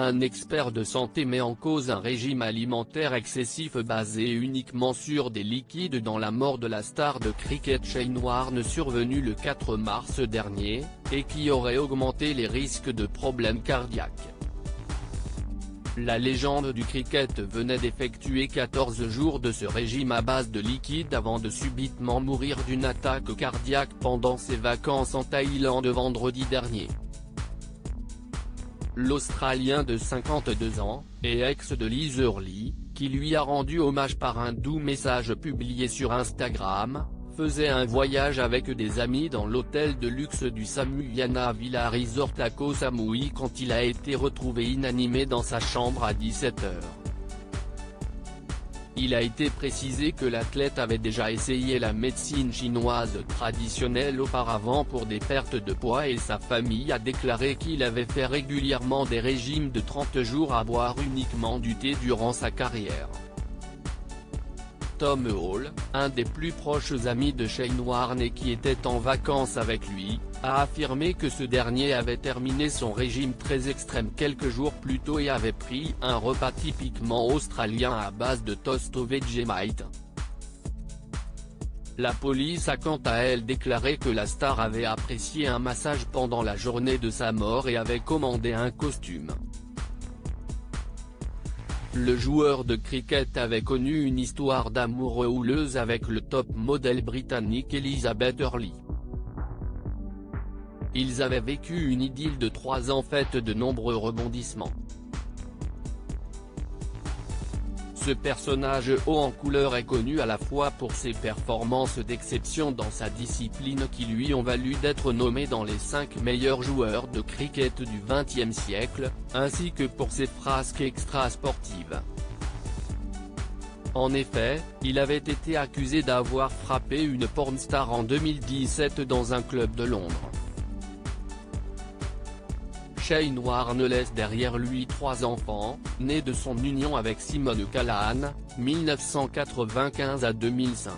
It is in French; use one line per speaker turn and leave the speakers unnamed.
Un expert de santé met en cause un régime alimentaire excessif basé uniquement sur des liquides dans la mort de la star de cricket Shane Warne survenue le 4 mars dernier, et qui aurait augmenté les risques de problèmes cardiaques. La légende du cricket venait d'effectuer 14 jours de ce régime à base de liquide avant de subitement mourir d'une attaque cardiaque pendant ses vacances en Thaïlande vendredi dernier. L'Australien de 52 ans, et ex de Liz Hurley, qui lui a rendu hommage par un doux message publié sur Instagram, faisait un voyage avec des amis dans l'hôtel de luxe du Samuyana Villa Resort à Koh Samui quand il a été retrouvé inanimé dans sa chambre à 17 h. Il a été précisé que l'athlète avait déjà essayé la médecine chinoise traditionnelle auparavant pour des pertes de poids et sa famille a déclaré qu'il avait fait régulièrement des régimes de 30 jours à boire uniquement du thé durant sa carrière. Tom Hall, un des plus proches amis de Shane Warne et qui était en vacances avec lui, a affirmé que ce dernier avait terminé son régime très extrême quelques jours plus tôt et avait pris un repas typiquement australien à base de toast au Vegemite. La police a quant à elle déclaré que la star avait apprécié un massage pendant la journée de sa mort et avait commandé un costume. Le joueur de cricket avait connu une histoire d'amour houleuse avec le top modèle britannique Elizabeth Hurley. Ils avaient vécu une idylle de 3 ans faite de nombreux rebondissements. Ce personnage haut en couleur est connu à la fois pour ses performances d'exception dans sa discipline qui lui ont valu d'être nommé dans les 5 meilleurs joueurs de cricket du XXe siècle, ainsi que pour ses frasques extra-sportives. En effet, il avait été accusé d'avoir frappé une pornstar en 2017 dans un club de Londres. Shane Warne laisse derrière lui 3 enfants, nés de son union avec Simone Callahan, 1995 à 2005.